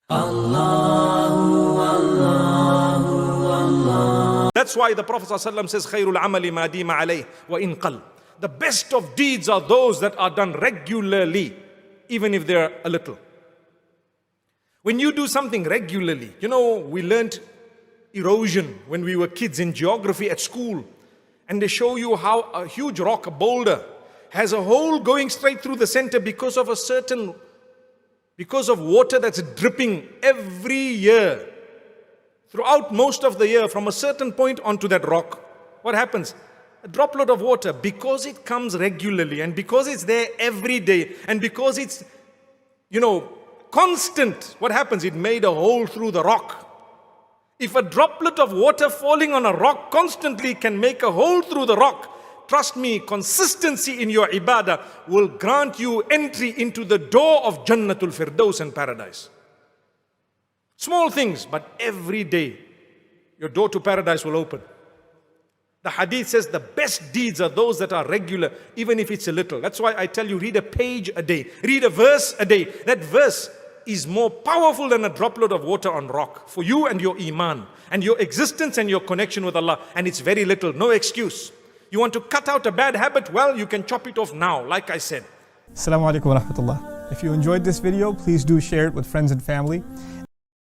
That's why the Prophet ﷺ says, خَيْرُ الْعَمَلِ مَا دِيمَ عَلَيْهِ وَإِنْ قَلَّ. The best of deeds are those that are done regularly, even if they're a little. When you do something regularly, we learned erosion when we were kids in geography at school. And they show you how a huge rock, a boulder, has a hole going straight through the center because of water that's dripping every year. Throughout most of the year, from a certain point onto that rock, what happens? A droplet of water, because it comes regularly and because it's there every day and because it's, constant, what happens? It made a hole through the rock. If a droplet of water falling on a rock constantly can make a hole through the rock, trust me, consistency in your ibadah will grant you entry into the door of Jannatul Firdaus and paradise. Small things, but every day your door to paradise will open. The hadith says the best deeds are those that are regular, even if it's a little. That's why I tell you, read a page a day, read a verse a day. That verse is more powerful than a droplet of water on rock for you and your iman and your existence and your connection with Allah. And it's very little, no excuse. You want to cut out a bad habit? Well, you can chop it off now, like I said. Assalamu alaikum wa rahmatullah. If you enjoyed this video, please do share it with friends and family.